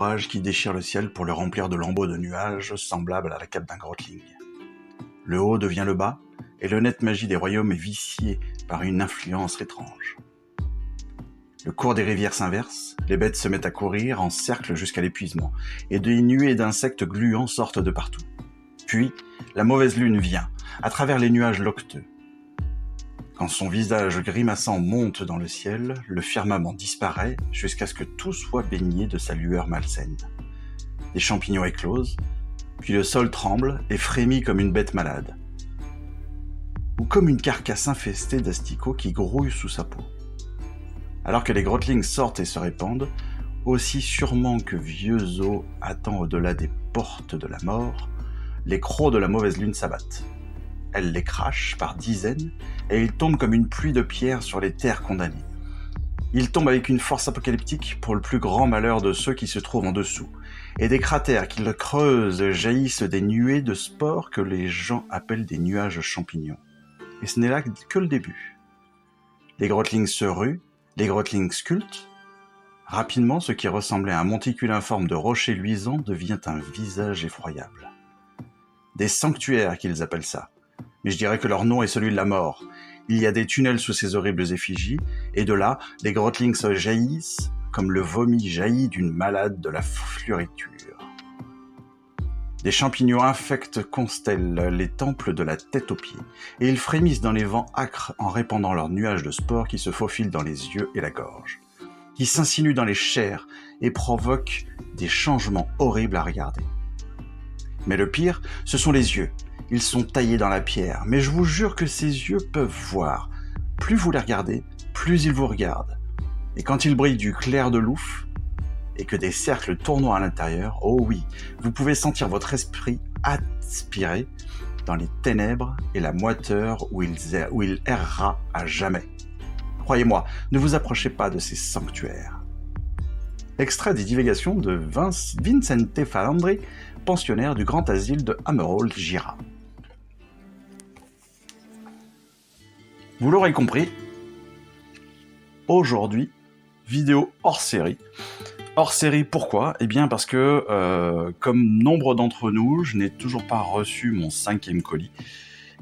orage qui déchire le ciel pour le remplir de lambeaux de nuages semblables à la cape d'un Grotling. Le haut devient le bas, et l'honnête magie des royaumes est viciée par une influence étrange. Le cours des rivières s'inverse, les bêtes se mettent à courir en cercle jusqu'à l'épuisement, et des nuées d'insectes gluants sortent de partout. Puis, la mauvaise lune vient, à travers les nuages loqueteux. Quand son visage grimaçant monte dans le ciel, le firmament disparaît jusqu'à ce que tout soit baigné de sa lueur malsaine. Les champignons éclosent, puis le sol tremble et frémit comme une bête malade, ou comme une carcasse infestée d'asticots qui grouille sous sa peau. Alors que les Grotlings sortent et se répandent, aussi sûrement que vieux os attend au-delà des portes de la mort, les crocs de la mauvaise lune s'abattent. Elle les crache par dizaines, et ils tombent comme une pluie de pierres sur les terres condamnées. Ils tombent avec une force apocalyptique pour le plus grand malheur de ceux qui se trouvent en dessous, et des cratères qu'ils creusent jaillissent des nuées de spores que les gens appellent des nuages champignons. Et ce n'est là que le début. Les Grotlings se ruent, les Grotlings sculptent. Rapidement, ce qui ressemblait à un monticule informe de rochers luisants devient un visage effroyable. Des sanctuaires qu'ils appellent ça. Mais je dirais que leur nom est celui de la mort. Il y a des tunnels sous ces horribles effigies, et de là, les Grotlings se jaillissent comme le vomi jaillit d'une malade de la fleuriture. Des champignons infects constellent les temples de la tête aux pieds, et ils frémissent dans les vents âcres en répandant leurs nuages de spores qui se faufilent dans les yeux et la gorge, qui s'insinuent dans les chairs et provoquent des changements horribles à regarder. Mais le pire, ce sont les yeux. Ils sont taillés dans la pierre, mais je vous jure que ces yeux peuvent voir. Plus vous les regardez, plus ils vous regardent. Et quand ils brillent du clair de louf, et que des cercles tournoient à l'intérieur, oh oui, vous pouvez sentir votre esprit aspirer dans les ténèbres et la moiteur où il errera à jamais. Croyez-moi, ne vous approchez pas de ces sanctuaires. Extrait des divagations de Vincente Falandri, pensionnaire du grand asile de Hammerhall, Jura. Vous l'aurez compris, aujourd'hui, vidéo hors série. Hors série, pourquoi ? Eh bien parce que, comme nombre d'entre nous, je n'ai toujours pas reçu mon 5e colis.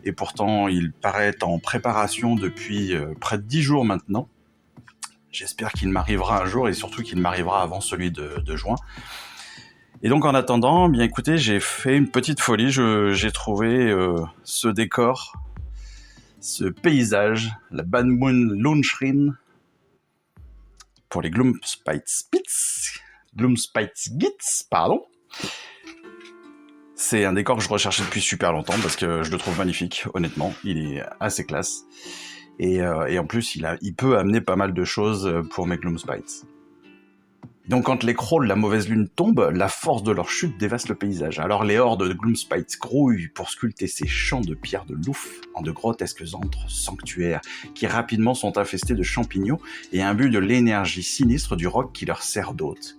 Et pourtant, il paraît en préparation depuis près de 10 jours maintenant. J'espère qu'il m'arrivera un jour et surtout qu'il m'arrivera avant celui de juin. Et donc en attendant, bien écoutez, j'ai fait une petite folie. J'ai trouvé ce décor, ce paysage, la Bad Moon Lounge pour les Gloomspite Gits, pardon. C'est un décor que je recherchais depuis super longtemps parce que je le trouve magnifique, honnêtement. Il est assez classe. Et en plus, il peut amener pas mal de choses pour mes Gloomspites. Donc quand les crocs de la mauvaise lune tombent, la force de leur chute dévaste le paysage. Alors les hordes de Gloomspites grouillent pour sculpter ces champs de pierre de louf en de grotesques antres sanctuaires qui rapidement sont infestés de champignons et imbus de l'énergie sinistre du roc qui leur sert d'hôte.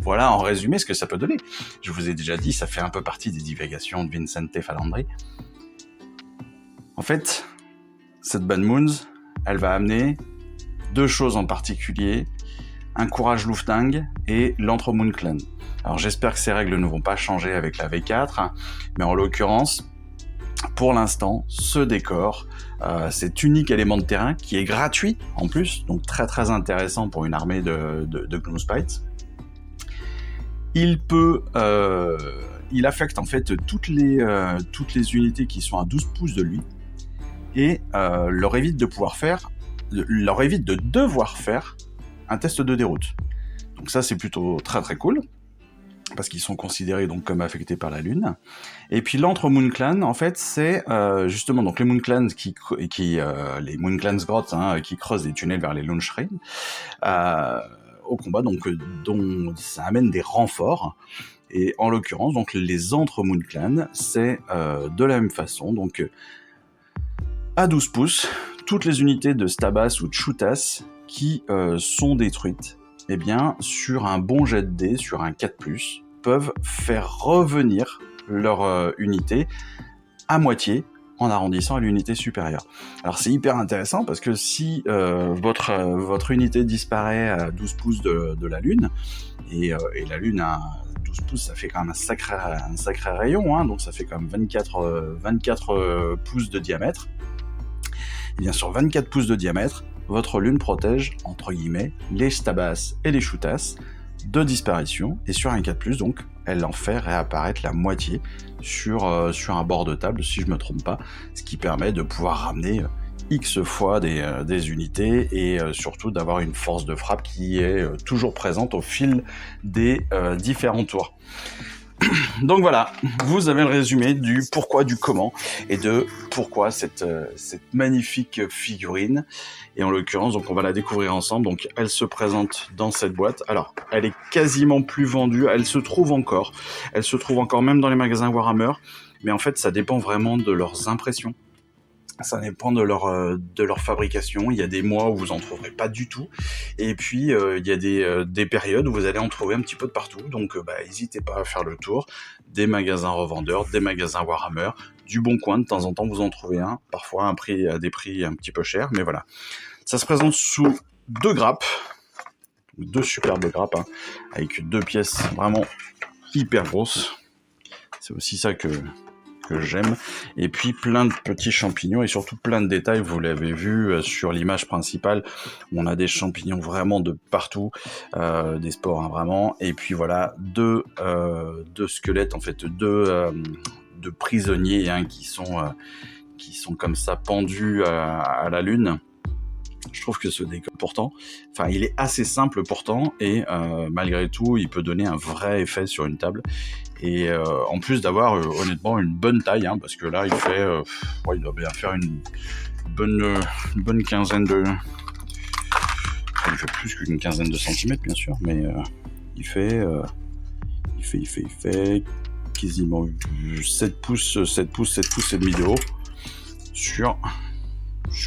Voilà en résumé ce que ça peut donner. Je vous ai déjà dit, ça fait un peu partie des divagations de Vincente Falandri. En fait, cette Bad Moons, elle va amener 2 choses en particulier, un courage loufdingue et l'Entre-Moon Clan. Alors j'espère que ces règles ne vont pas changer avec la V4, mais en l'occurrence, pour l'instant, ce décor, cet unique élément de terrain qui est gratuit en plus, donc très très intéressant pour une armée de Gloomspites. Il affecte en fait toutes les unités qui sont à 12 pouces de lui et leur évite de devoir faire un test de déroute. Donc ça c'est plutôt très très cool parce qu'ils sont considérés donc comme affectés par la lune. Et puis l'Entre-Moon Clan en fait c'est justement donc les Moon Clans les Moon Clans Grot qui creusent des tunnels vers les Lone Shrine au combat donc dont ça amène des renforts. Et en l'occurrence donc les Entre-Moon Clan c'est de la même façon donc à 12 pouces toutes les unités de Stabas ou de Chutas qui sont détruites, eh bien, sur un bon jet de dés, sur un 4+, peuvent faire revenir leur unité à moitié en arrondissant à l'unité supérieure. Alors c'est hyper intéressant parce que si votre unité disparaît à 12 pouces de la Lune, et la Lune a 12 pouces, ça fait quand même un sacré rayon, hein, donc ça fait quand même 24 pouces de diamètre. Et bien sur 24 pouces de diamètre, votre Lune protège, entre guillemets, les Stabas et les Chutas de disparition, et sur un 4+, donc elle en fait réapparaître la moitié sur un bord de table, si je me trompe pas, ce qui permet de pouvoir ramener X fois des unités, et surtout d'avoir une force de frappe qui est toujours présente au fil des différents tours. Donc voilà, vous avez le résumé du pourquoi, du comment, et de pourquoi cette magnifique figurine. Et en l'occurrence, donc on va la découvrir ensemble. Donc elle se présente dans cette boîte. Alors, elle est quasiment plus vendue, elle se trouve encore même dans les magasins Warhammer, mais en fait ça dépend vraiment de leurs impressions. Ça dépend de leur fabrication. Il y a des mois où vous en trouverez pas du tout, et puis il y a des périodes où vous allez en trouver un petit peu de partout. Donc n'hésitez pas à faire le tour des magasins revendeurs, des magasins Warhammer, du Bon Coin. De temps en temps vous en trouvez un, parfois à des prix un petit peu chers, mais voilà. Ça se présente sous 2 grappes, 2 superbes grappes, hein, avec 2 pièces vraiment hyper grosses. C'est aussi ça que j'aime, et puis plein de petits champignons, et surtout plein de détails. Vous l'avez vu sur l'image principale, on a des champignons vraiment de partout, des spores, hein, vraiment, et puis voilà, deux squelettes, en fait, deux prisonniers, hein, qui sont comme ça pendus à la Lune. Je trouve que ce décor, pourtant, enfin, il est assez simple pourtant, et malgré tout, il peut donner un vrai effet sur une table. Et en plus d'avoir honnêtement une bonne taille, hein, parce que là, il fait, il doit bien faire une bonne quinzaine de... Enfin, il fait plus qu'une quinzaine de centimètres, bien sûr, mais il fait quasiment 7 pouces et demi de haut sur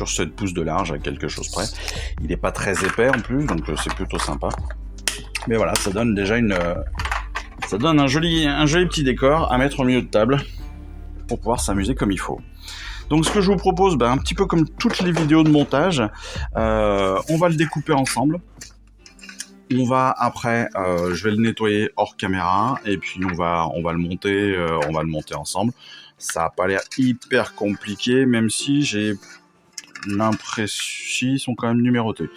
7 pouces de large, à quelque chose près. Il n'est pas très épais en plus, donc c'est plutôt sympa. Mais voilà, ça donne déjà un joli petit décor à mettre au milieu de table pour pouvoir s'amuser comme il faut. Donc ce que je vous propose, un petit peu comme toutes les vidéos de montage, on va le découper ensemble. On va après, je vais le nettoyer hors caméra, et puis on va le monter ensemble. Ça n'a pas l'air hyper compliqué, même si j'ai l'impression ils sont quand même numérotés.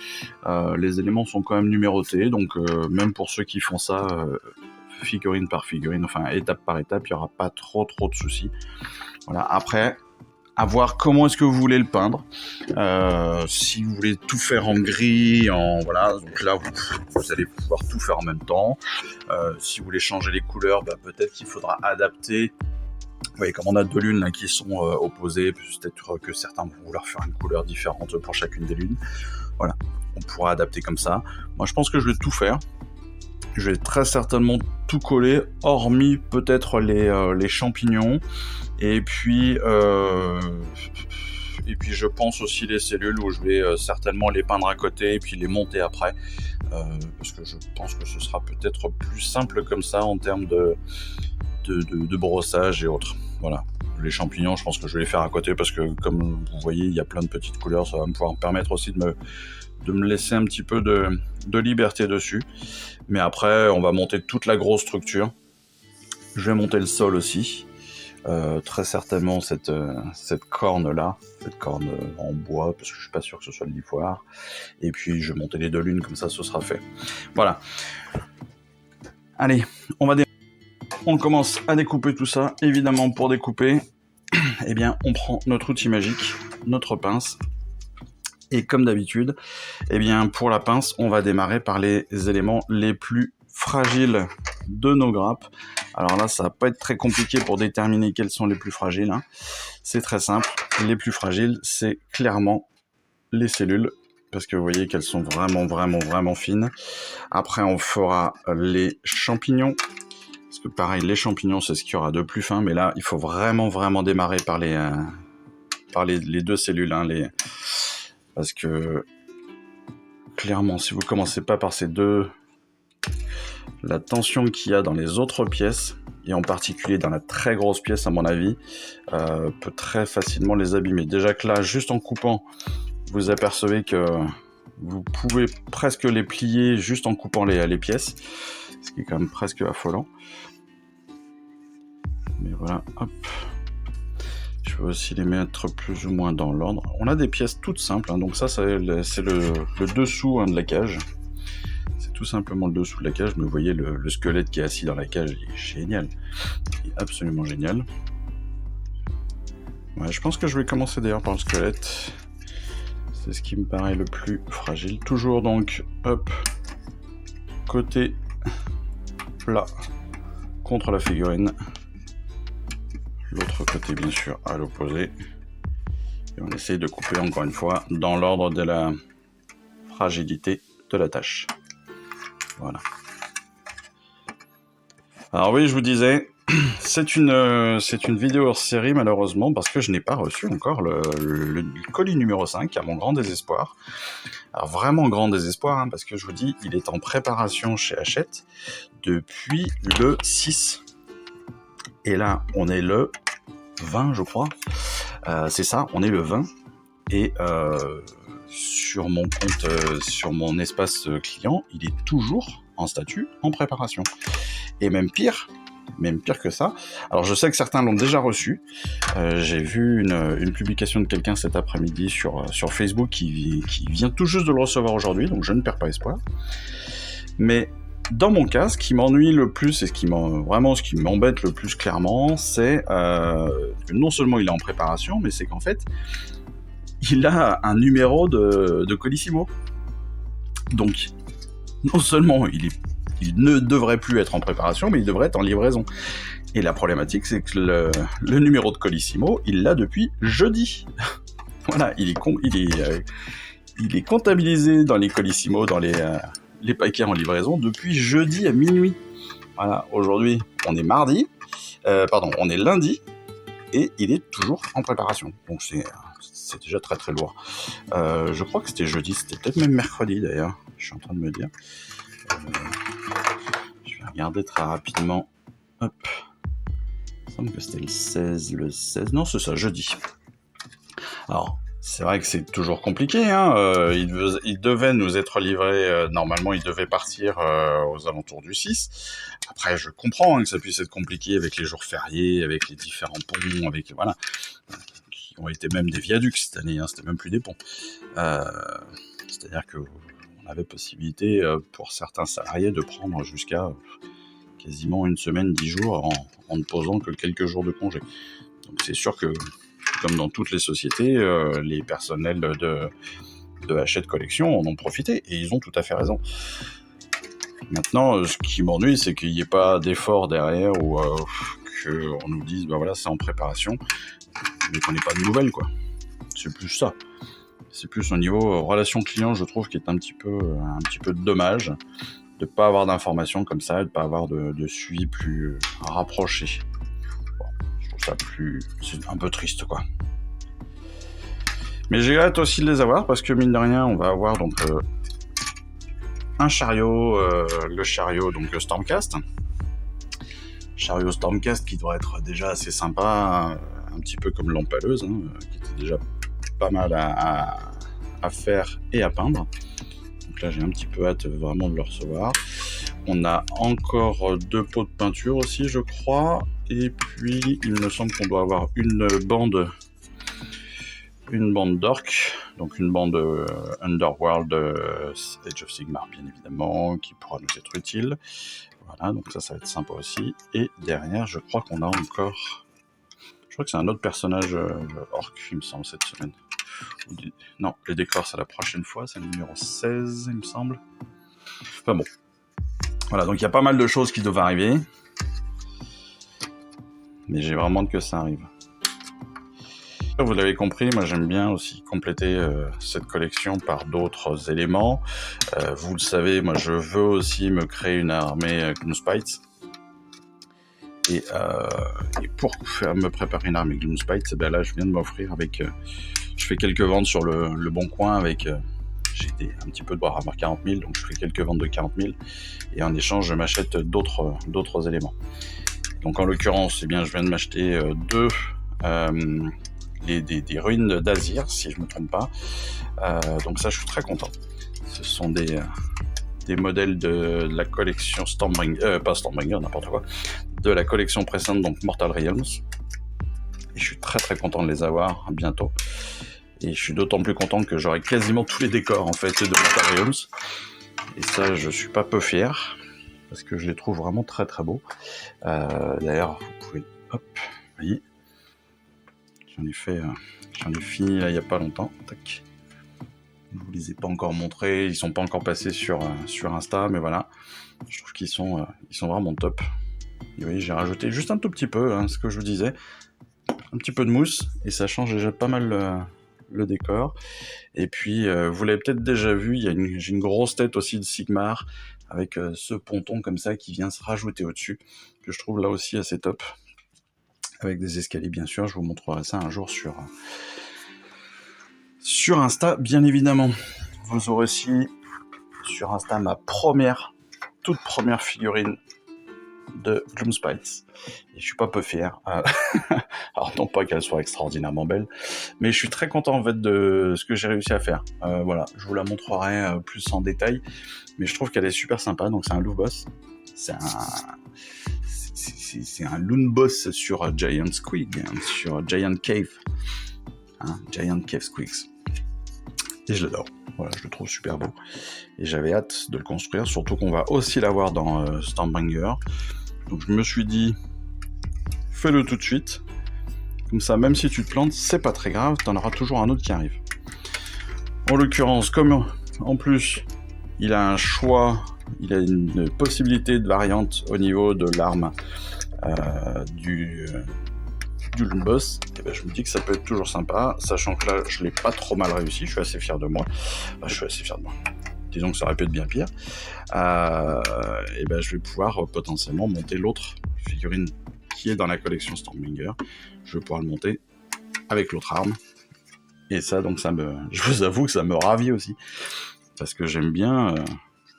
Les éléments sont quand même numérotés, donc même pour ceux qui font ça figurine par figurine, enfin étape par étape, il n'y aura pas trop de soucis. Voilà. Après, à voir comment est-ce que vous voulez le peindre. Si vous voulez tout faire en gris, voilà, donc là vous allez pouvoir tout faire en même temps. Si vous voulez changer les couleurs, peut-être qu'il faudra adapter. Vous voyez, comme on a 2 lunes là, qui sont opposées, peut-être que certains vont vouloir faire une couleur différente pour chacune des lunes. Voilà, on pourra adapter comme ça. Moi, je pense que je vais tout faire. Je vais très certainement tout coller, hormis peut-être les champignons. Et puis je pense aussi les cellules, où je vais certainement les peindre à côté et puis les monter après. Parce que je pense que ce sera peut-être plus simple comme ça en termes de brossage et autres. Voilà. Les champignons, je pense que je vais les faire à côté, parce que comme vous voyez, il y a plein de petites couleurs. Ça va me pouvoir me permettre aussi de me laisser un petit peu de liberté dessus. Mais après, on va monter toute la grosse structure. Je vais monter le sol aussi. Très certainement cette corne-là, cette corne en bois, parce que je suis pas sûr que ce soit de l'ivoire. Et puis je vais monter les 2 lunes, comme ça ce sera fait. Voilà. Allez, on commence à découper tout ça. Évidemment, pour découper, on prend notre outil magique, notre pince. Et comme d'habitude, pour la pince, on va démarrer par les éléments les plus fragiles de nos grappes. Alors là, ça va pas être très compliqué pour déterminer quels sont les plus fragiles, hein. C'est très simple. Les plus fragiles, c'est clairement les cellules, parce que vous voyez qu'elles sont vraiment fines. Après, on fera les champignons. Parce que pareil, les champignons, c'est ce qu'il y aura de plus fin, mais là, il faut vraiment démarrer par les 2 cellules, hein, parce que clairement, si vous commencez pas par ces 2, la tension qu'il y a dans les autres pièces et en particulier dans la très grosse pièce, à mon avis, peut très facilement les abîmer. Déjà que là, juste en coupant, vous apercevez que vous pouvez presque les plier juste en coupant les pièces, ce qui est quand même presque affolant. Mais voilà, hop. Je vais aussi les mettre plus ou moins dans l'ordre. On a des pièces toutes simples, hein, donc ça c'est le dessous, hein, de la cage. C'est tout simplement le dessous de la cage, mais vous voyez le squelette qui est assis dans la cage, il est génial. Il est absolument génial. Ouais, je pense que je vais commencer d'ailleurs par le squelette. C'est ce qui me paraît le plus fragile. Toujours donc, hop, côté plat contre la figurine. L'autre côté, bien sûr, à l'opposé. Et on essaye de couper, encore une fois, dans l'ordre de la fragilité de la tâche. Voilà. Alors oui, je vous disais, c'est une vidéo hors série, malheureusement, parce que je n'ai pas reçu encore le colis numéro 5, à mon grand désespoir. Alors vraiment grand désespoir, hein, parce que je vous dis, il est en préparation chez Hachette depuis le 6. Et là, on est le 20, je crois. C'est ça, on est le 20. Et sur mon compte, sur mon espace client, il est toujours en statut en préparation. Et même pire que ça. Alors je sais que certains l'ont déjà reçu. J'ai vu une publication de quelqu'un cet après-midi sur Facebook qui vient tout juste de le recevoir aujourd'hui, donc je ne perds pas espoir. Mais dans mon cas, ce qui m'ennuie le plus et ce qui m'embête le plus clairement, c'est que non seulement il est en préparation, mais c'est qu'en fait, il a un numéro de Colissimo. Donc, non seulement il ne devrait plus être en préparation, mais il devrait être en livraison. Et la problématique, c'est que le numéro de Colissimo, il l'a depuis jeudi. Voilà, il est comptabilisé dans les Colissimo, dans les paquets en livraison depuis jeudi à minuit. Voilà, aujourd'hui, on est on est lundi, et il est toujours en préparation. Donc c'est déjà très très lourd. Je crois que c'était jeudi, c'était peut-être même mercredi d'ailleurs, je suis en train de me dire. Je vais regarder très rapidement. Hop. Il me semble que c'était le 16. Non, c'est ça, jeudi. Alors, c'est vrai que c'est toujours compliqué, hein. Il devait nous être livré, normalement il devait partir aux alentours du 6. Après, je comprends, hein, que ça puisse être compliqué avec les jours fériés, avec les différents ponts, avec, voilà, qui ont été même des viaducs cette année, hein, c'était même plus des ponts. C'est-à-dire qu'on avait possibilité, pour certains salariés, de prendre jusqu'à quasiment une semaine, 10 jours, en ne posant que quelques jours de congé. Donc c'est sûr que, comme dans toutes les sociétés, les personnels de Hachette Collection en ont profité, et ils ont tout à fait raison. Maintenant, ce qui m'ennuie, c'est qu'il n'y ait pas d'effort derrière, ou qu'on nous dise, bah voilà, c'est en préparation, mais qu'on n'ait pas de nouvelles, quoi. C'est plus ça. C'est plus au niveau relation client, je trouve, qui est un petit peu dommage de ne pas avoir d'informations comme ça, de ne pas avoir de suivi plus rapproché. C'est un peu triste, quoi. Mais j'ai hâte aussi de les avoir, parce que mine de rien, on va avoir donc un chariot, le chariot donc Stormcast. Chariot Stormcast qui doit être déjà assez sympa, un petit peu comme l'empaleuse, hein, qui était déjà pas mal à faire et à peindre. Donc là, j'ai un petit peu hâte vraiment de le recevoir. On a encore 2 pots de peinture aussi, je crois. Et puis, il me semble qu'on doit avoir une bande d'orques, donc une bande Underworld Age of Sigmar, bien évidemment, qui pourra nous être utile. Voilà, donc ça va être sympa aussi. Et derrière, je crois qu'on a encore... Je crois que c'est un autre personnage orc, il me semble, cette semaine. Non, les décors, c'est la prochaine fois, c'est le numéro 16, il me semble. Enfin bon. Voilà, donc il y a pas mal de choses qui doivent arriver. Mais j'ai vraiment hâte que ça arrive. Vous l'avez compris, moi j'aime bien aussi compléter cette collection par d'autres éléments. Vous le savez, moi je veux aussi me créer une armée Gloomspite. Et pour me préparer une armée Gloomspite, ben là je viens de m'offrir avec... je fais quelques ventes sur le Bon Coin avec... j'ai un petit peu de Warhammer 40 000, donc je fais quelques ventes de 40 000. Et en échange, je m'achète d'autres éléments. Donc en l'occurrence, eh bien, je viens de m'acheter des ruines d'Azir, si je ne me trompe pas. Donc ça, je suis très content. Ce sont des modèles de la collection Stormbringer, pas Stormbringer, n'importe quoi, de la collection précédente, donc Mortal Realms. Et je suis très très content de les avoir bientôt. Et je suis d'autant plus content que j'aurai quasiment tous les décors en fait de Mortal Realms. Et ça, je suis pas peu fier, parce que je les trouve vraiment très très beaux. D'ailleurs, vous pouvez... Hop, vous voyez, j'en ai fini là il y a pas longtemps. Tac. Je vous les ai pas encore montrés, ils sont pas encore passés sur Insta, mais voilà. Je trouve qu'ils sont vraiment top. Et oui, j'ai rajouté juste un tout petit peu, ce que je vous disais. Un petit peu de mousse, et ça change déjà pas mal le décor. Et puis, vous l'avez peut-être déjà vu, j'ai une grosse tête aussi de Sigmar, avec ce ponton comme ça qui vient se rajouter au-dessus, que je trouve là aussi assez top. Avec des escaliers, bien sûr, je vous montrerai ça un jour sur Insta, bien évidemment. Vous aurez aussi sur Insta ma toute première figurine de Gloomspite. Et je suis pas peu fier. Alors non pas qu'elle soit extraordinairement belle, mais je suis très content en fait de ce que j'ai réussi à faire. Voilà, je vous la montrerai plus en détail, mais je trouve qu'elle est super sympa. Donc c'est un Loot Boss. C'est un Loot Boss sur Giant Squig, sur Giant Cave. Giant Cave Squigs. Et je l'adore. Voilà, je le trouve super beau. Et j'avais hâte de le construire, surtout qu'on va aussi l'avoir dans Stormbringer. Donc je me suis dit, fais-le tout de suite. Comme ça, même si tu te plantes, c'est pas très grave, t'en auras toujours un autre qui arrive. En l'occurrence, comme en plus, il a un choix, il a une possibilité de variante au niveau de l'arme du Loot Boss, et ben je me dis que ça peut être toujours sympa, sachant que là, je l'ai pas trop mal réussi, je suis assez fier de moi. Disons que ça aurait pu être bien pire. Et ben je vais pouvoir potentiellement monter l'autre figurine qui est dans la collection Stormbringer. Je vais pouvoir le monter avec l'autre arme. Et ça, donc je vous avoue que ça me ravit aussi. Parce que j'aime bien,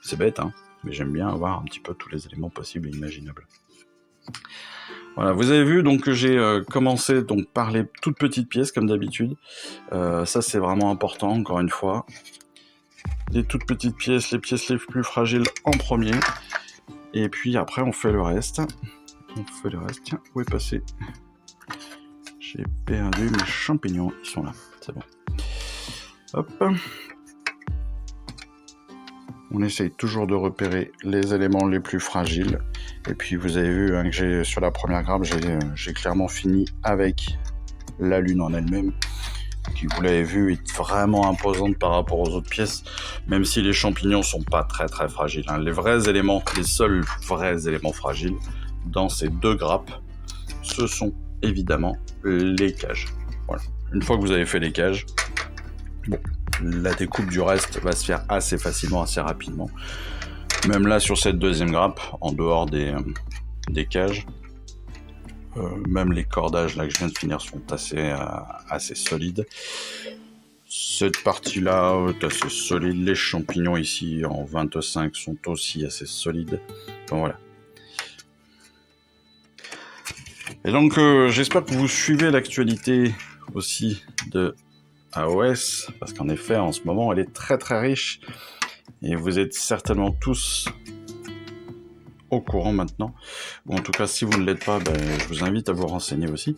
c'est bête, mais j'aime bien avoir un petit peu tous les éléments possibles et imaginables. Voilà, vous avez vu donc que j'ai commencé donc par les toutes petites pièces comme d'habitude. Ça c'est vraiment important, encore une fois. Les toutes petites pièces, les pièces les plus fragiles en premier. Et puis après on fait le reste. Tiens, où est passé ? J'ai perdu mes champignons, ils sont là, c'est bon. Hop. On essaye toujours de repérer les éléments les plus fragiles. Et puis vous avez vu que j'ai sur la première grappe, j'ai clairement fini avec la lune en elle-même, qui, vous l'avez vu, est vraiment imposante par rapport aux autres pièces, même si les champignons sont pas très très fragiles. Les seuls vrais éléments fragiles dans ces deux grappes, ce sont évidemment les cages. Voilà. Une fois que vous avez fait les cages, bon, la découpe du reste va se faire assez facilement, assez rapidement. Même là, sur cette deuxième grappe, en dehors des cages, même les cordages là que je viens de finir sont assez solides. Cette partie-là est assez solide. Les champignons ici en 25 sont aussi assez solides. Bon, voilà. Et donc, j'espère que vous suivez l'actualité aussi de AOS, parce qu'en effet, en ce moment, elle est très très riche. Et vous êtes certainement tous au courant maintenant. Ou en tout cas, si vous ne l'êtes pas, je vous invite à vous renseigner aussi.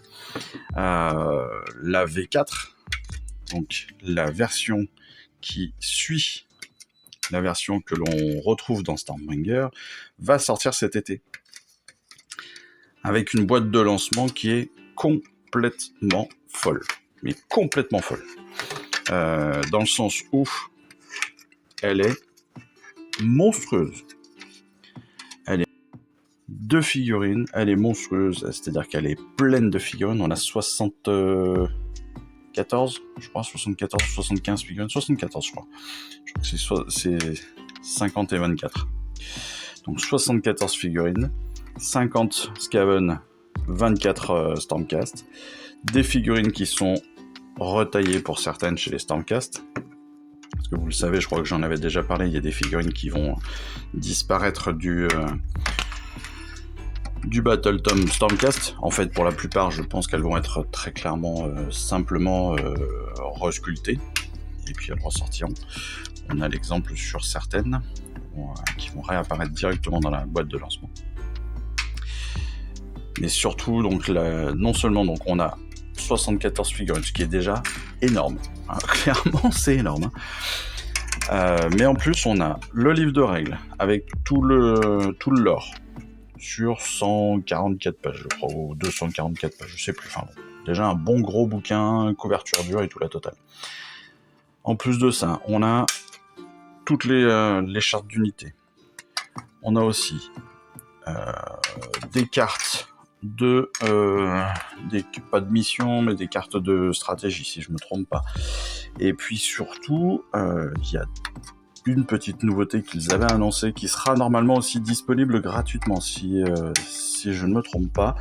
La V4, donc la version qui suit la version que l'on retrouve dans Stormbringer, va sortir cet été. Avec une boîte de lancement qui est complètement folle. Mais complètement folle. Dans le sens où elle est monstrueuse. Elle est de figurines, elle est monstrueuse, c'est-à-dire qu'elle est pleine de figurines. On a 74, je crois, 74, 75 figurines, 74 je crois. Je crois que c'est 50 et 24. Donc 74 figurines, 50 Skaven, 24 Stormcast, des figurines qui sont retaillées pour certaines chez les Stormcast. Parce que vous le savez, je crois que j'en avais déjà parlé, il y a des figurines qui vont disparaître du Battle Tom Stormcast. En fait, pour la plupart, je pense qu'elles vont être très clairement, simplement resculptées, et puis elles ressortiront. On a l'exemple sur certaines qui vont réapparaître directement dans la boîte de lancement. Mais surtout, donc, non seulement donc, on a 74 figurines, ce qui est déjà énorme. Hein, clairement, c'est énorme. Mais en plus, on a le livre de règles avec tout le lore sur 144 pages, je crois, ou 244 pages, je sais plus. Enfin, bon, déjà un bon gros bouquin, couverture dure et tout la totale. En plus de ça, on a toutes les chartes d'unité. On a aussi des cartes pas de mission, mais des cartes de stratégie, si je me trompe pas. Et puis surtout, il y a une petite nouveauté qu'ils avaient annoncée, qui sera normalement aussi disponible gratuitement, si je ne me trompe pas,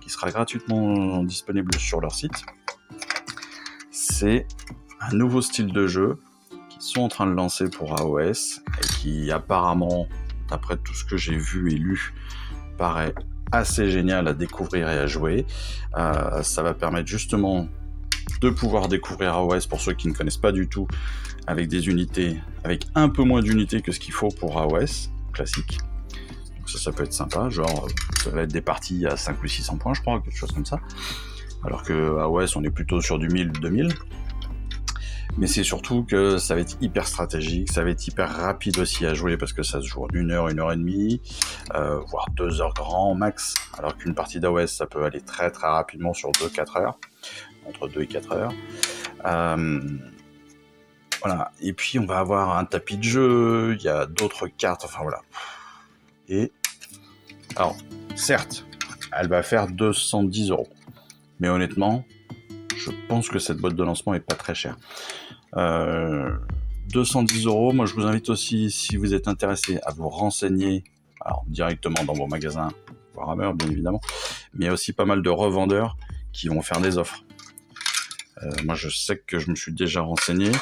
qui sera gratuitement disponible sur leur site. C'est un nouveau style de jeu qu'ils sont en train de lancer pour AOS, et qui apparemment, d'après tout ce que j'ai vu et lu, paraît assez génial à découvrir et à jouer. Ça va permettre justement de pouvoir découvrir AOS pour ceux qui ne connaissent pas du tout, avec des unités, avec un peu moins d'unités que ce qu'il faut pour AOS classique. Donc ça peut être sympa, genre ça va être des parties à 5 ou 600 points je crois, quelque chose comme ça. Alors que AOS on est plutôt sur du 1000-2000. Mais c'est surtout que ça va être hyper stratégique, ça va être hyper rapide aussi à jouer parce que ça se joue en 1 heure, 1 heure et demie, voire 2 heures grand max, alors qu'une partie d'AOS ça peut aller très très rapidement sur 2-4 heures, entre 2 et 4 heures. Voilà, et puis on va avoir un tapis de jeu, il y a d'autres cartes, enfin voilà. Et alors, certes, elle va faire 210 €, mais honnêtement, je pense que cette boîte de lancement est pas très chère. 210 €, moi je vous invite aussi, si vous êtes intéressé, à vous renseigner, alors directement dans vos magasins Warhammer bien évidemment, mais il y a aussi pas mal de revendeurs qui vont faire des offres. Moi je sais que je me suis déjà renseigné.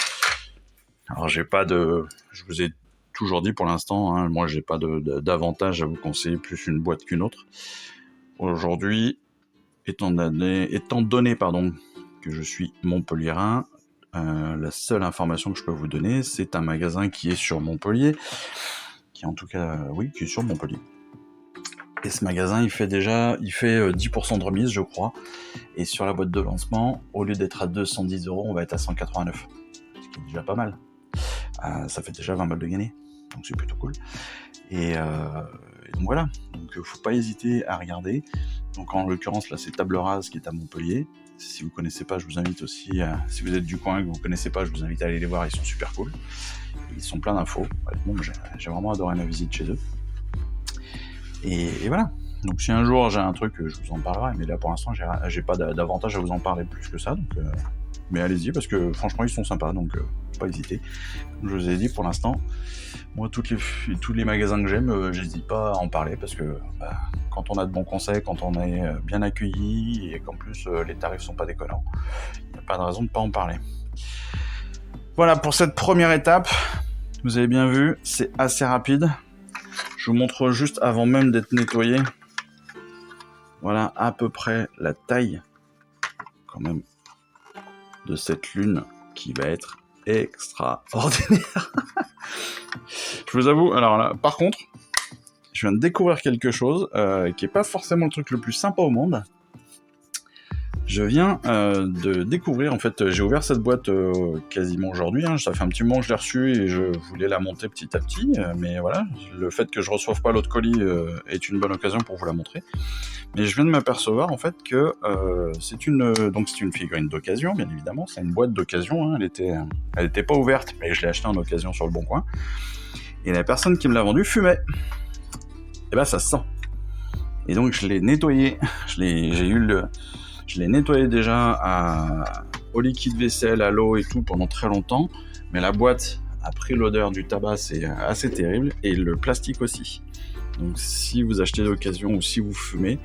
Alors je vous ai toujours dit pour l'instant, hein, moi j'ai pas d'avantage à vous conseiller plus une boîte qu'une autre. Aujourd'hui, étant donné que je suis montpelliérain, la seule information que je peux vous donner, c'est un magasin qui est sur Montpellier, qui est sur Montpellier. Et ce magasin, il fait 10% de remise, je crois. Et sur la boîte de lancement, au lieu d'être à 210 €, on va être à 189. Ce qui est déjà pas mal. Ça fait déjà 20 balles de gagné. Donc c'est plutôt cool. Et donc voilà. Donc faut pas hésiter à regarder. Donc en l'occurrence, là, c'est Table Rase qui est à Montpellier. Si vous connaissez pas, je vous invite aussi, si vous êtes du coin et que vous connaissez pas, je vous invite à aller les voir, ils sont super cool. Ils sont pleins d'infos. Bon, j'ai vraiment adoré ma visite chez eux. Et voilà. Donc si un jour j'ai un truc, je vous en parlerai, mais là pour l'instant j'ai pas d'avantage à vous en parler plus que ça. Donc, mais allez-y, parce que franchement ils sont sympas, donc faut pas hésiter. Comme je vous ai dit, pour l'instant, moi tous les magasins que j'aime, j'hésite pas à en parler, parce que quand on a de bons conseils, quand on est bien accueilli, et qu'en plus les tarifs sont pas déconnants, il n'y a pas de raison de pas en parler. Voilà pour cette première étape. Vous avez bien vu, c'est assez rapide. Je vous montre juste avant même d'être nettoyé. Voilà à peu près la taille quand même de cette lune qui va être extraordinaire. Je vous avoue, alors là, par contre, je viens de découvrir quelque chose qui est pas forcément le truc le plus sympa au monde. Je viens de découvrir, en fait, j'ai ouvert cette boîte quasiment aujourd'hui, hein, ça fait un petit moment que je l'ai reçue et je voulais la monter petit à petit, mais voilà, le fait que je reçoive pas l'autre colis est une bonne occasion pour vous la montrer. Mais je viens de m'apercevoir en fait que c'est une figurine d'occasion, bien évidemment, c'est une boîte d'occasion, hein, elle était pas ouverte, mais je l'ai achetée en occasion sur le Bon Coin, et la personne qui me l'a vendue fumait. Et ça se sent. Et donc je l'ai nettoyé, je l'ai nettoyé déjà au liquide vaisselle, à l'eau et tout pendant très longtemps, mais la boîte a pris l'odeur du tabac, c'est assez terrible, et le plastique aussi. Donc si vous achetez d'occasion ou si vous fumez,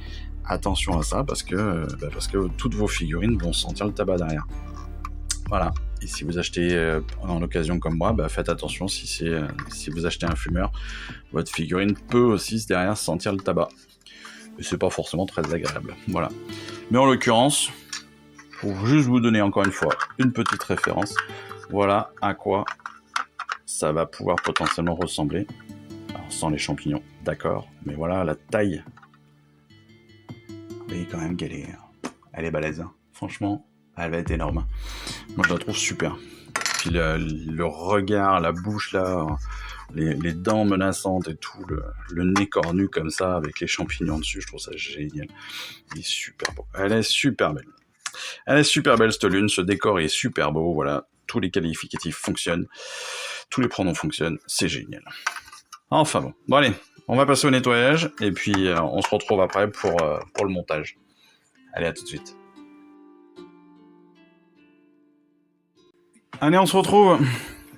attention à ça, parce que toutes vos figurines vont sentir le tabac derrière. Voilà. Et si vous achetez en occasion comme moi, faites attention, si vous achetez un fumeur, votre figurine peut aussi derrière sentir le tabac. et c'est pas forcément très agréable. Voilà. Mais en l'occurrence, pour juste vous donner encore une fois une petite référence, voilà à quoi ça va pouvoir potentiellement ressembler. Alors, sans les champignons, d'accord, mais voilà la taille. Vous voyez quand même qu'elle est balèze. Hein. Franchement, elle va être énorme. Moi, je la trouve super. Puis le regard, la bouche là, les dents menaçantes et tout, le nez cornu comme ça avec les champignons dessus, je trouve ça génial. Il est super beau. Elle est super belle. Elle est super belle cette lune, ce décor est super beau, voilà. Tous les qualificatifs fonctionnent, tous les pronoms fonctionnent, c'est génial. Enfin bon, bon allez, on va passer au nettoyage et puis on se retrouve après pour le montage. Allez, à tout de suite. Allez, on se retrouve.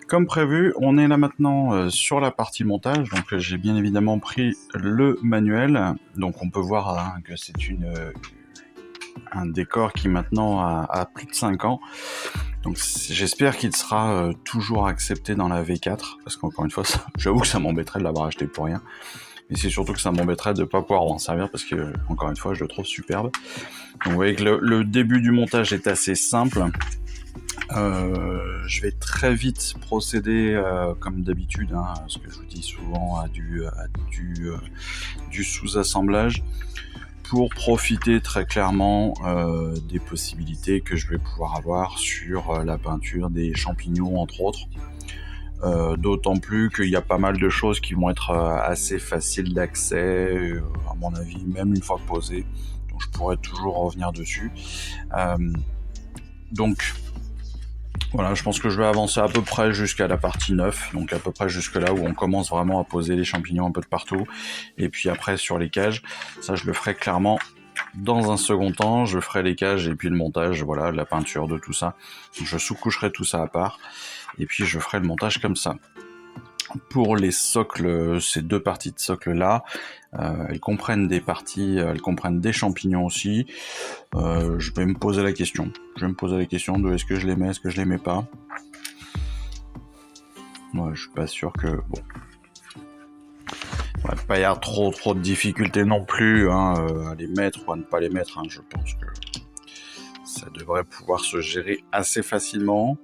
Comme prévu, on est là maintenant sur la partie montage, donc j'ai bien évidemment pris le manuel, donc on peut voir hein, que c'est un décor qui maintenant a plus de 5 ans, donc j'espère qu'il sera toujours accepté dans la V4, parce qu'encore une fois, j'avoue que ça m'embêterait de l'avoir acheté pour rien, et c'est surtout que ça m'embêterait de ne pas pouvoir en servir, parce que, encore une fois, je le trouve superbe. Donc vous voyez que le début du montage est assez simple. Je vais très vite procéder comme d'habitude, hein, ce que je vous dis souvent, à du sous-assemblage pour profiter très clairement des possibilités que je vais pouvoir avoir sur la peinture des champignons entre autres. D'autant plus qu'il y a pas mal de choses qui vont être assez faciles d'accès, à mon avis, même une fois posées, donc je pourrais toujours revenir dessus. Donc voilà, je pense que je vais avancer à peu près jusqu'à la partie 9, donc à peu près jusque là où on commence vraiment à poser les champignons un peu de partout, et puis après sur les cages, ça je le ferai clairement dans un second temps, je ferai les cages et puis le montage, voilà, la peinture de tout ça, je sous-coucherai tout ça à part, et puis je ferai le montage comme ça. Pour les socles, ces deux parties de socle là, elles comprennent des parties, elles comprennent des champignons aussi. Je vais me poser la question. Je vais me poser la question de est-ce que je les mets, est-ce que je les mets pas. Ouais, je suis pas sûr que bon. Il ne va pas y avoir trop de difficultés non plus hein, à les mettre ou à ne pas les mettre. Hein. Je pense que ça devrait pouvoir se gérer assez facilement.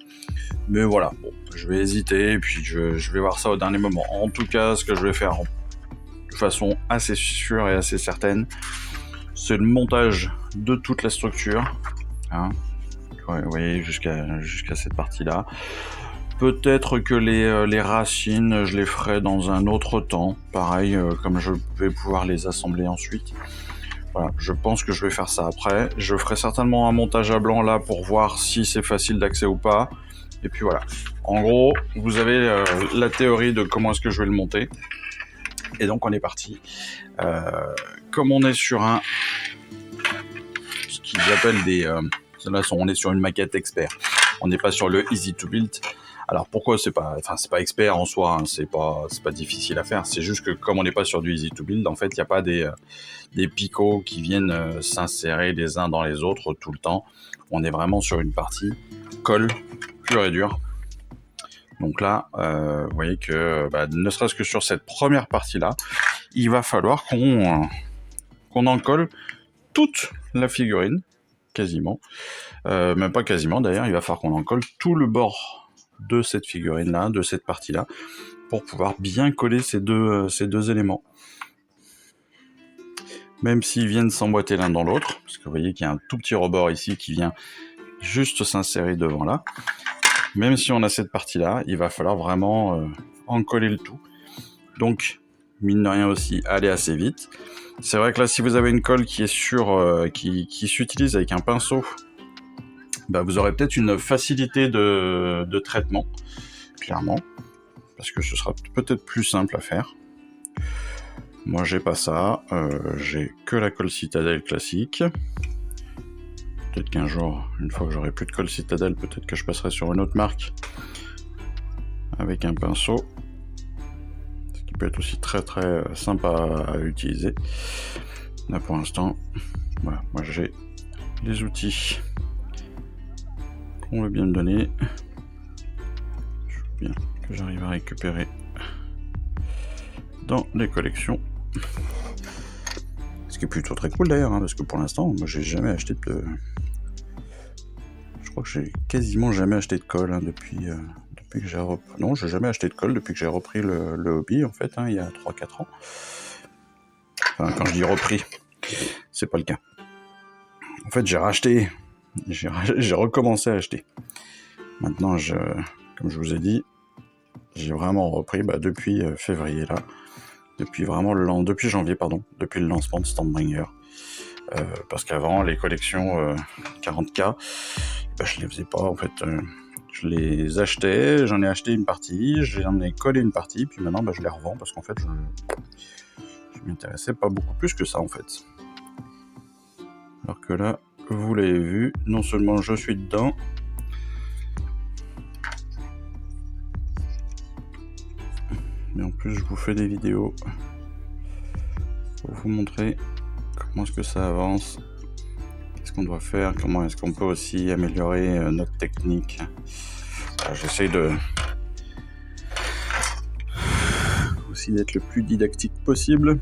Mais voilà, bon, je vais hésiter et puis je vais voir ça au dernier moment. En tout cas, ce que je vais faire de façon assez sûre et assez certaine, c'est le montage de toute la structure. Hein. Ouais, vous voyez, jusqu'à cette partie-là. Peut-être que les racines, je les ferai dans un autre temps. Pareil, comme je vais pouvoir les assembler ensuite. Voilà, je pense que je vais faire ça après. Je ferai certainement un montage à blanc là pour voir si c'est facile d'accès ou pas. Et puis voilà. En gros, vous avez la théorie de comment est-ce que je vais le monter. Et donc on est parti. Comme on est sur ce qu'ils appellent là, on est sur une maquette expert. On n'est pas sur le easy to build. Alors pourquoi c'est pas expert en soi, hein, c'est pas difficile à faire. C'est juste que comme on n'est pas sur du easy to build, en fait, il n'y a pas des picots qui viennent s'insérer les uns dans les autres tout le temps. On est vraiment sur une partie colle pure et dure. Donc là, vous voyez que ne serait-ce que sur cette première partie-là, il va falloir qu'on en colle toute la figurine, quasiment. Même pas quasiment d'ailleurs, il va falloir qu'on en colle tout le bord de cette figurine-là, de cette partie-là, pour pouvoir bien coller ces deux éléments. Même s'ils viennent s'emboîter l'un dans l'autre, parce que vous voyez qu'il y a un tout petit rebord ici qui vient juste s'insérer devant là. Même si on a cette partie-là, il va falloir vraiment en coller le tout. Donc, mine de rien aussi, aller assez vite. C'est vrai que là, si vous avez une colle qui est qui s'utilise avec un pinceau, vous aurez peut-être une facilité de traitement, clairement, parce que ce sera peut-être plus simple à faire. Moi, j'ai pas ça, j'ai que la colle citadelle classique. Peut-être qu'un jour, une fois que j'aurai plus de colle citadelle, peut-être que je passerai sur une autre marque avec un pinceau, ce qui peut être aussi très très sympa à utiliser. Là, pour l'instant, voilà, moi j'ai les outils qu'on veut bien me donner. Je veux bien que j'arrive à récupérer dans les collections. Parce qui est plutôt très cool d'ailleurs, hein, parce que pour l'instant, moi j'ai jamais acheté de... Je crois que j'ai quasiment jamais acheté de colle hein, depuis que j'ai repris... Non, j'ai jamais acheté de colle depuis que j'ai repris le hobby, en fait, hein, il y a 3-4 ans. Enfin, quand je dis repris, c'est pas le cas. En fait, j'ai racheté, j'ai recommencé à acheter. Maintenant, comme je vous ai dit, j'ai vraiment repris depuis février, là. Depuis janvier, depuis le lancement de Stormbringer. Parce qu'avant, les collections 40K, je les faisais pas, en fait. Je les achetais, j'en ai acheté une partie, j'en ai collé une partie, puis maintenant, je les revends, parce qu'en fait, je m'intéressais pas beaucoup plus que ça, en fait. Alors que là, vous l'avez vu, non seulement je suis dedans, mais en plus je vous fais des vidéos pour vous montrer comment est-ce que ça avance, qu'est-ce qu'on doit faire, comment est-ce qu'on peut aussi améliorer notre technique. J'essaye aussi d'être le plus didactique possible.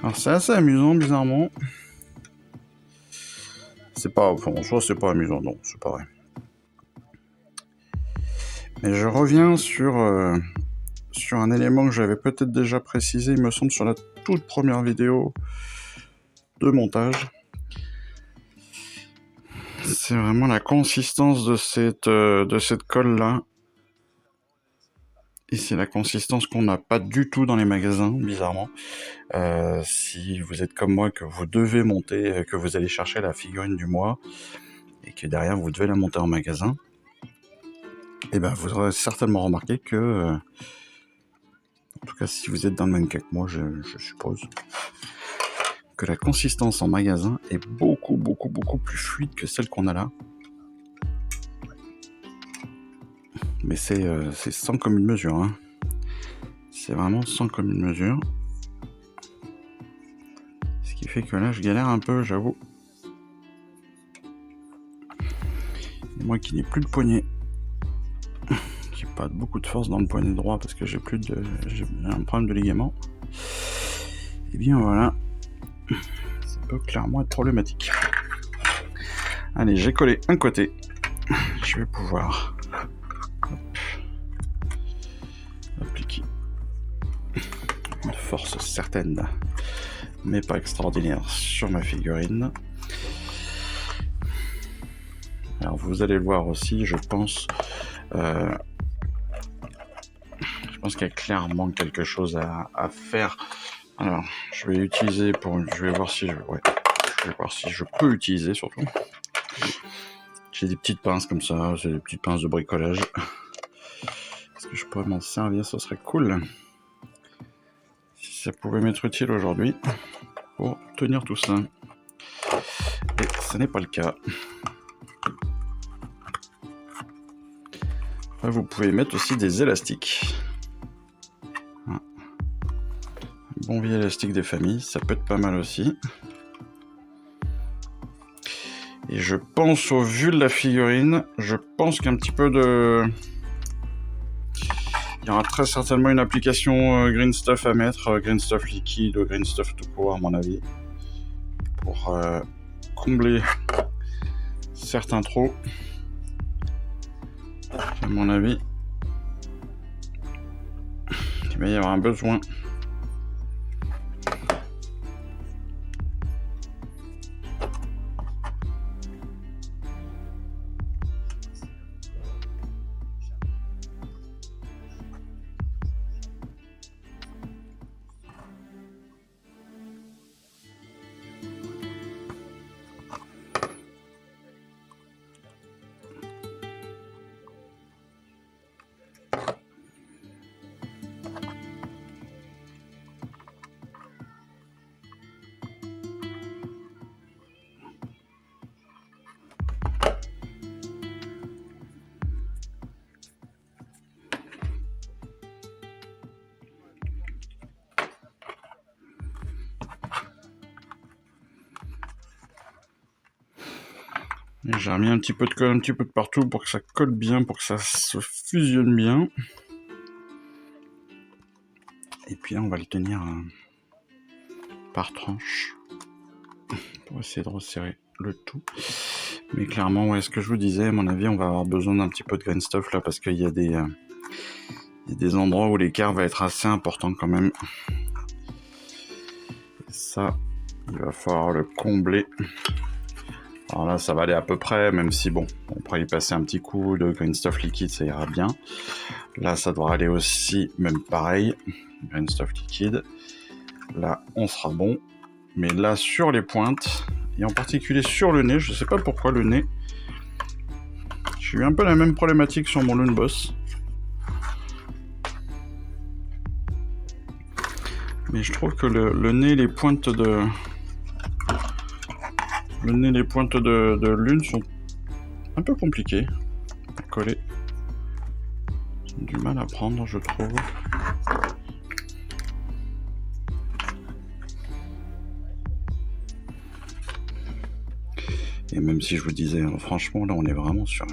Alors c'est assez amusant, bizarrement. C'est pas, en soi c'est pas amusant, non, c'est pas vrai. Mais je reviens sur un élément que j'avais peut-être déjà précisé, il me semble, sur la toute première vidéo de montage. C'est vraiment la consistance de cette colle-là. Et c'est la consistance qu'on n'a pas du tout dans les magasins, bizarrement. Si vous êtes comme moi, que vous devez monter, que vous allez chercher la figurine du mois, et que derrière vous devez la monter en magasin, et vous aurez certainement remarqué que, en tout cas si vous êtes dans le même cas que moi, je suppose, que la consistance en magasin est beaucoup plus fluide que celle qu'on a là. Mais c'est sans commune mesure, hein. C'est vraiment sans commune mesure. Ce qui fait que là, je galère un peu, j'avoue. Et moi qui n'ai plus de poignet, j'ai pas beaucoup de force dans le poignet droit parce que j'ai un problème de ligament. Et bien voilà, ça peut clairement être problématique. Allez, j'ai collé un côté. Je vais pouvoir appliquer une force certaine, mais pas extraordinaire, sur ma figurine. Alors vous allez le voir aussi, je pense qu'il y a clairement quelque chose à faire. Alors je vais utiliser je vais voir si je peux utiliser surtout. J'ai des petites pinces comme ça, c'est des petites pinces de bricolage. Est-ce que je pourrais m'en servir? Ce serait cool. Si ça pouvait m'être utile aujourd'hui pour tenir tout ça. Et ce n'est pas le cas. Après, vous pouvez mettre aussi des élastiques. Un bon vieux élastique des familles, ça peut être pas mal aussi. Et je pense, au vu de la figurine, je pense qu'un petit peu de... Il y aura très certainement une application Green Stuff à mettre, Green Stuff liquide ou Green Stuff tout court à mon avis, pour combler certains trous. À mon avis, il va y avoir un besoin. Et j'ai remis un petit peu de colle un petit peu de partout pour que ça colle bien, pour que ça se fusionne bien. Et puis là, on va le tenir par tranche pour essayer de resserrer le tout. Mais clairement, ouais, ce que je vous disais, à mon avis, on va avoir besoin d'un petit peu de grain stuff là, parce qu'il y a des endroits où l'écart va être assez important quand même. Et ça, il va falloir le combler. Alors là, ça va aller à peu près, même si bon, on pourrait y passer un petit coup de green stuff liquide, ça ira bien. Là, ça devra aller aussi, même pareil, green stuff liquide. Là, on sera bon. Mais là, sur les pointes, et en particulier sur le nez, je sais pas pourquoi le nez, j'ai eu un peu la même problématique sur mon Lune Boss. Mais je trouve que le nez, les pointes de... Le nez, les pointes de lune sont un peu compliquées à coller. Ils ont du mal à prendre, je trouve. Et même si je vous disais, franchement, là, on est vraiment sur...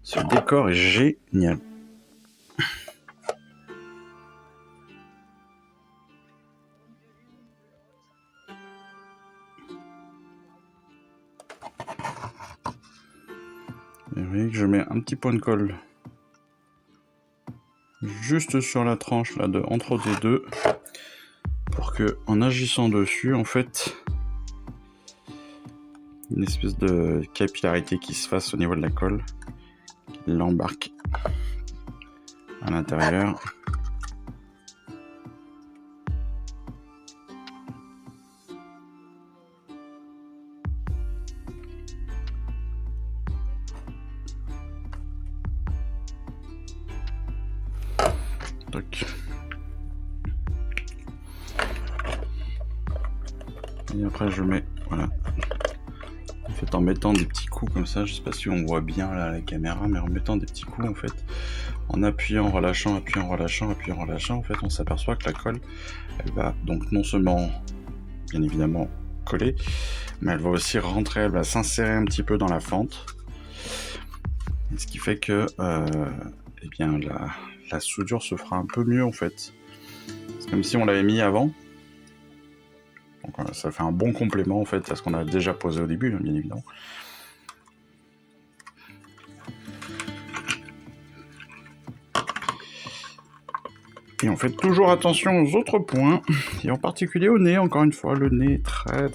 Ce décor est génial. Et vous voyez que je mets un petit point de colle juste sur la tranche là entre les deux pour que, en agissant dessus, en fait, une espèce de capillarité qui se fasse au niveau de la colle, qui l'embarque à l'intérieur. Toc. Et après je mets, voilà. En fait, en mettant des petits coups comme ça, je sais pas si on voit bien là à la caméra, mais en mettant des petits coups en fait, en appuyant, relâchant, appuyant, relâchant, appuyant, relâchant, en fait on s'aperçoit que la colle, elle va donc non seulement, bien évidemment, coller, mais elle va aussi rentrer, elle va s'insérer un petit peu dans la fente. Et ce qui fait que eh bien, la soudure se fera un peu mieux en fait. C'est comme si on l'avait mis avant. Donc ça fait un bon complément en fait à ce qu'on a déjà posé au début, bien évidemment. Et on fait toujours attention aux autres points, et en particulier au nez, encore une fois, le nez est très.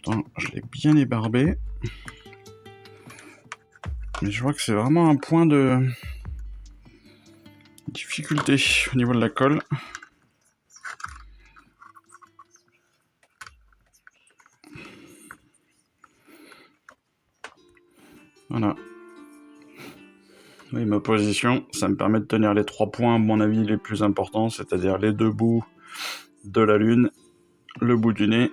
Pourtant, je l'ai bien ébarbé. Mais je vois que c'est vraiment un point de difficulté au niveau de la colle. Voilà. Oui, ma position, ça me permet de tenir les 3 points, à mon avis, les plus importants, c'est-à-dire les 2 bouts de la lune, le bout du nez.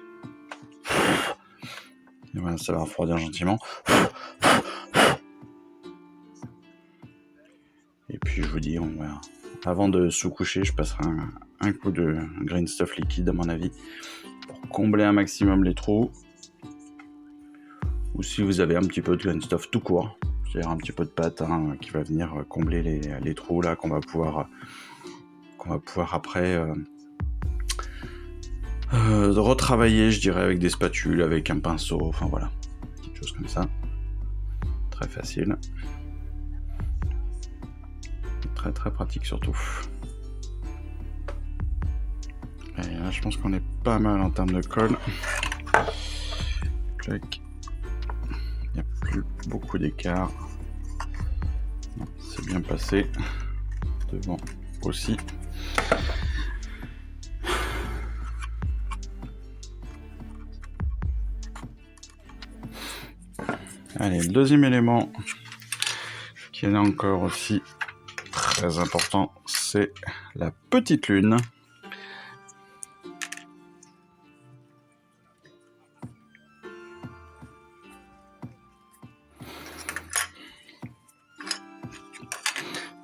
Et voilà, ça va refroidir gentiment. Et puis je vous dis, avant de se coucher, je passerai un coup de green stuff liquide, à mon avis, pour combler un maximum les trous. Ou si vous avez un petit peu de green stuff tout court, c'est-à-dire un petit peu de pâte qui va venir combler les trous là qu'on va pouvoir après retravailler, je dirais, avec des spatules, avec un pinceau, enfin voilà, petites choses comme ça. Très facile. Très pratique surtout. Et là, je pense qu'on est pas mal en termes de colle. Check. Il n'y a plus beaucoup d'écart. C'est bien passé. Devant aussi. Allez, le deuxième élément qui est là encore aussi très important, c'est la petite lune.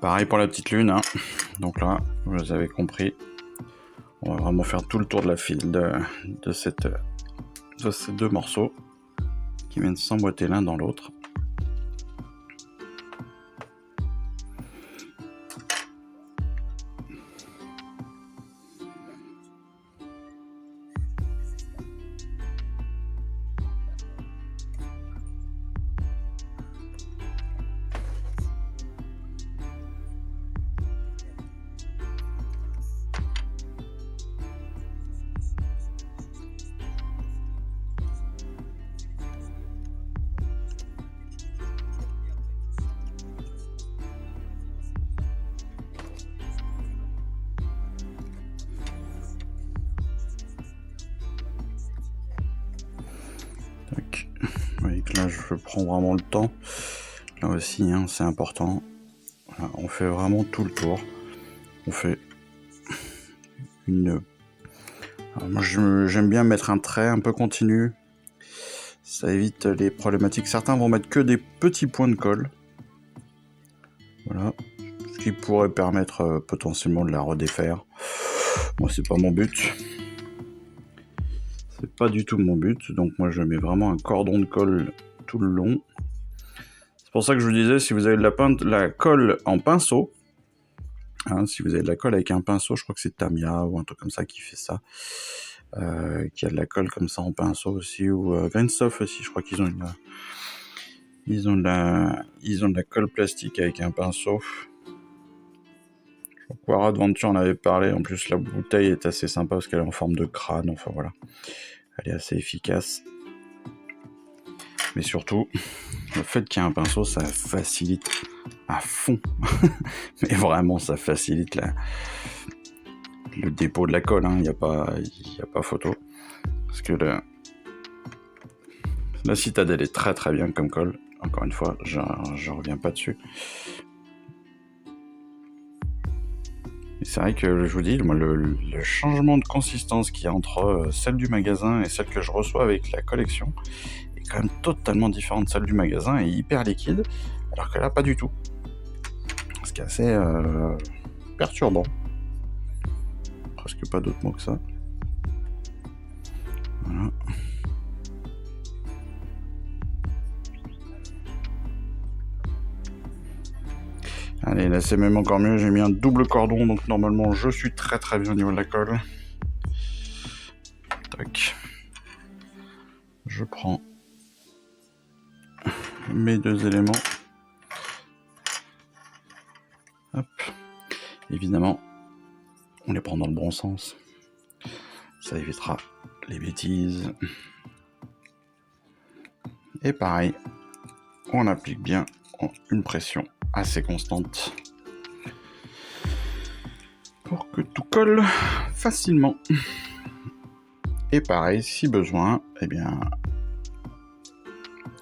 Pareil pour la petite lune, hein. Donc là, vous avez compris, on va vraiment faire tout le tour de la file de cette de ces deux morceaux qui viennent s'emboîter l'un dans l'autre. Tac. Vous voyez que là, je prends vraiment le temps. Là aussi, hein, c'est important. Voilà, on fait vraiment tout le tour. On fait une... Alors moi, j'aime bien mettre un trait un peu continu. Ça évite les problématiques. Certains vont mettre que des petits points de colle. Voilà. Ce qui pourrait permettre potentiellement de la redéfaire. Moi, c'est pas mon but. C'est pas du tout mon but. Donc moi, je mets vraiment un cordon de colle tout le long. C'est pour ça que je vous disais, si vous avez de la colle en pinceau, hein, si vous avez de la colle avec un pinceau, je crois que c'est Tamiya ou un truc comme ça qui fait ça, qui a de la colle comme ça en pinceau aussi, ou Greenstuff aussi, je crois qu'ils ont ils ont de la colle plastique avec un pinceau. Quara Adventure en avait parlé, en plus la bouteille est assez sympa parce qu'elle est en forme de crâne, enfin voilà, elle est assez efficace. Mais surtout, le fait qu'il y ait un pinceau, ça facilite à fond. Mais vraiment, ça facilite le dépôt de la colle, hein. Il n'y a pas photo. Parce que la Citadelle est très très bien comme colle. Encore une fois, je reviens pas dessus. Et c'est vrai que je vous dis, moi, le changement de consistance qu'il y a entre celle du magasin et celle que je reçois avec la collection est quand même totalement différente de celle du magasin et hyper liquide, alors que là, pas du tout. Ce qui est assez perturbant. Presque pas d'autres mots que ça. Voilà. Allez, là c'est même encore mieux, j'ai mis un double cordon, donc normalement je suis très très bien au niveau de la colle. Tac. Je prends mes deux éléments. Hop. Évidemment, on les prend dans le bon sens. Ça évitera les bêtises. Et pareil, on applique bien une pression assez constante pour que tout colle facilement. Et pareil, si besoin, eh bien,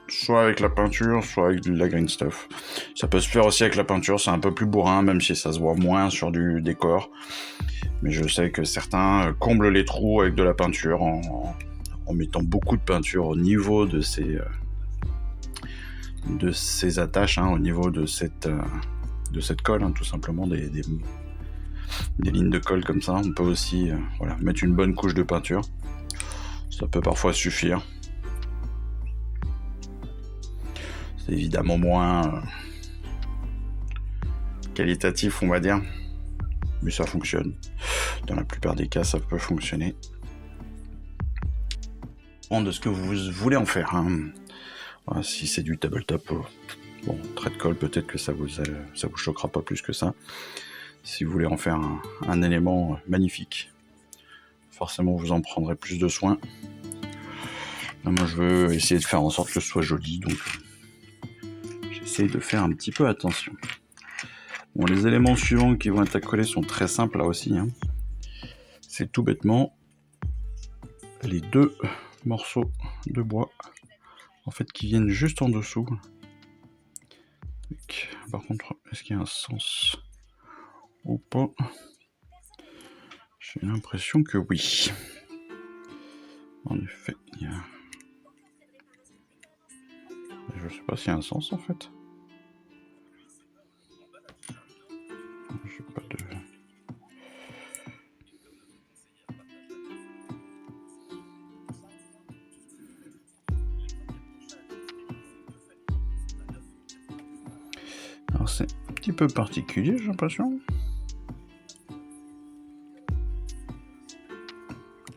soit avec la peinture, soit avec de la Greenstuff. Ça peut se faire aussi avec la peinture, c'est un peu plus bourrin, même si ça se voit moins sur du décor. Mais je sais que certains comblent les trous avec de la peinture en mettant beaucoup de peinture au niveau de ces attaches, hein, au niveau de cette colle, hein, tout simplement, des lignes de colle comme ça. On peut aussi voilà, mettre une bonne couche de peinture. Ça peut parfois suffire. C'est évidemment moins qualitatif, on va dire, mais ça fonctionne. Dans la plupart des cas, ça peut fonctionner. De ce que vous voulez en faire, hein. Voilà, si c'est du tabletop, bon, trait de colle, peut-être que ça vous choquera pas plus que ça. Si vous voulez en faire un élément magnifique, forcément vous en prendrez plus de soin. Là, moi je veux essayer de faire en sorte que ce soit joli, donc j'essaye de faire un petit peu attention. Bon, les éléments suivants qui vont être accolés sont très simples là aussi, hein. C'est tout bêtement les deux morceaux de bois en fait qui viennent juste en dessous. Par contre, est-ce qu'il y a un sens ou pas? J'ai l'impression que oui. En effet, il y a... Je sais pas s'il y a un sens en fait. J'ai pas de... petit peu particulier, j'ai l'impression.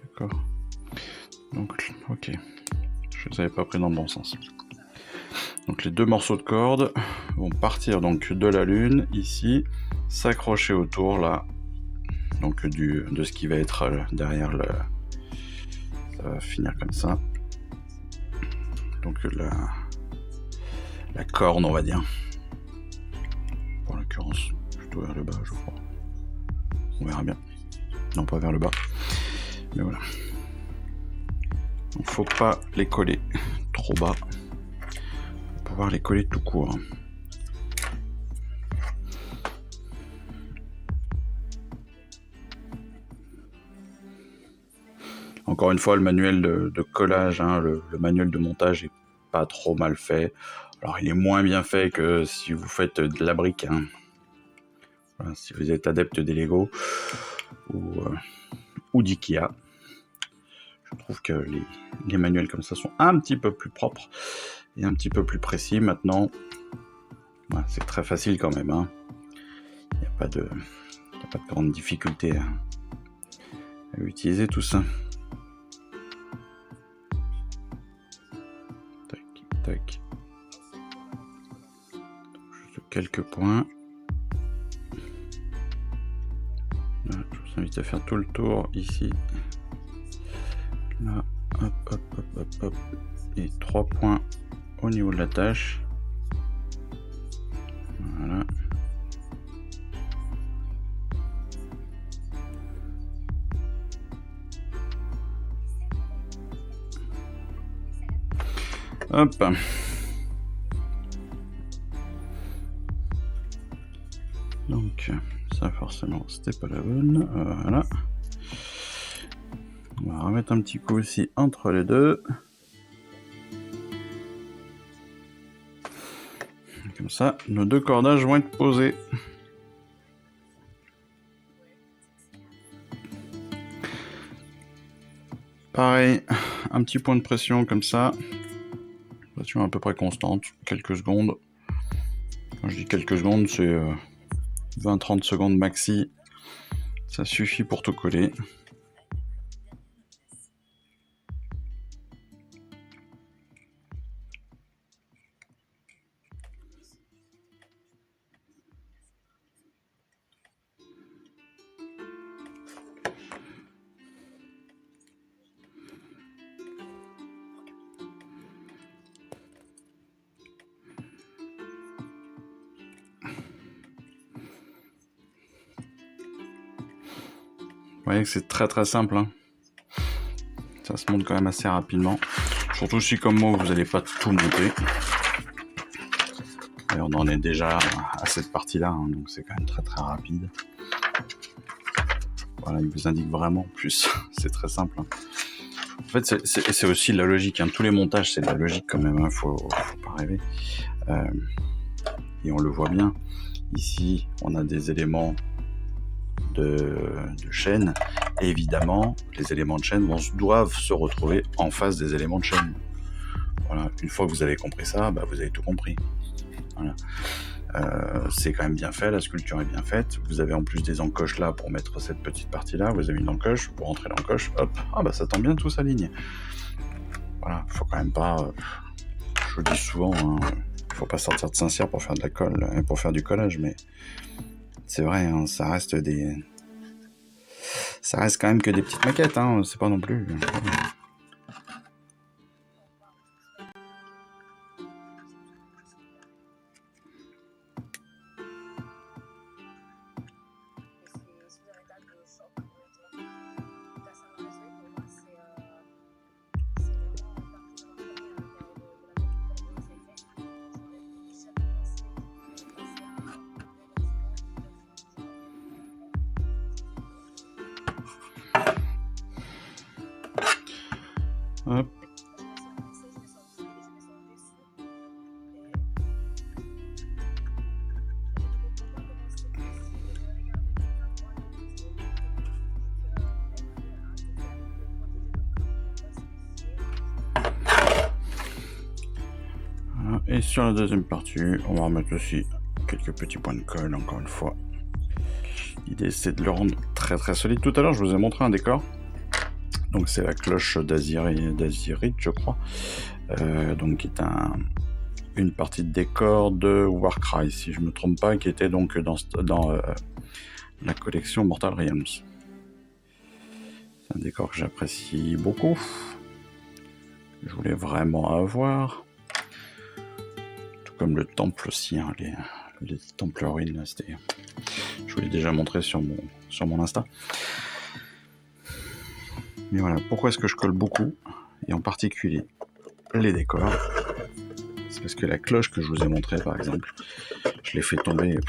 D'accord. Donc, ok. Je les avais pas pris dans le bon sens. Donc les deux morceaux de corde vont partir donc de la lune, ici, s'accrocher autour, là, donc de ce qui va être derrière le... Ça va finir comme ça. Donc la corne, on va dire. Pour l'occurrence, plutôt vers le bas, je crois. On verra bien. Non, pas vers le bas. Mais voilà. Donc faut pas les coller trop bas. Faut pouvoir les coller tout court. Encore une fois, le manuel de collage, hein, le manuel de montage est pas trop mal fait. Alors, il est moins bien fait que si vous faites de la brique. Hein. Voilà, si vous êtes adepte des Lego ou d'IKEA. Je trouve que les manuels comme ça sont un petit peu plus propres et un petit peu plus précis. Maintenant, voilà, c'est très facile quand même. Hein. Il n'y a pas de grande difficulté à utiliser tout ça. Tac. Juste quelques points. Là, je vous invite à faire tout le tour ici. Là, hop. Et 3 points au niveau de la tâche. Voilà. Hop. Donc, ça forcément, c'était pas la bonne. Voilà. On va remettre un petit coup aussi entre les deux. Comme ça, nos deux cordages vont être posés. Pareil, un petit point de pression comme ça. Pression à peu près constante, quelques secondes. Quand je dis quelques secondes, c'est 20-30 secondes maxi. Ça suffit pour tout coller. Vous voyez que c'est très très simple. Hein. Ça se monte quand même assez rapidement. Surtout si comme moi vous n'allez pas tout monter. Et on en est déjà à cette partie-là, hein, donc c'est quand même très très rapide. Voilà, il vous indique vraiment plus. C'est très simple. Hein. En fait, c'est aussi de la logique. Hein. Tous les montages, c'est de la logique quand même. Hein. Faut pas rêver. Et on le voit bien. Ici, on a des éléments de chaîne. Et évidemment, les éléments de chaîne doivent se retrouver en face des éléments de chaîne. Voilà. Une fois que vous avez compris ça, bah, vous avez tout compris. Voilà. C'est quand même bien fait, la sculpture est bien faite. Vous avez en plus des encoches là pour mettre cette petite partie là. Vous avez une encoche, pour rentrer l'encoche, hop, ah bah ça tombe bien, tout s'aligne. Voilà, faut quand même pas. Je vous dis souvent, hein, faut pas sortir de Saint-Cyr pour faire de la colle, pour faire du collage, mais c'est vrai, hein, ça reste quand même que des petites maquettes, hein, c'est pas non plus. Hop. Voilà. Et sur la deuxième partie, on va remettre aussi quelques petits points de colle, encore une fois. L'idée, c'est de le rendre très très solide. Tout à l'heure, je vous ai montré un décor. Donc, c'est la cloche d'Azirit, je crois. Donc, qui est une partie de décor de Warcry, si je ne me trompe pas, qui était donc dans la collection Mortal Realms. C'est un décor que j'apprécie beaucoup. Je voulais vraiment avoir. Tout comme le temple aussi, hein, les temples ruines, là, c'était... Je vous l'ai déjà montré sur mon Insta. Mais voilà, pourquoi est-ce que je colle beaucoup, et en particulier les décors? C'est parce que la cloche que je vous ai montrée, par exemple, je l'ai fait tomber...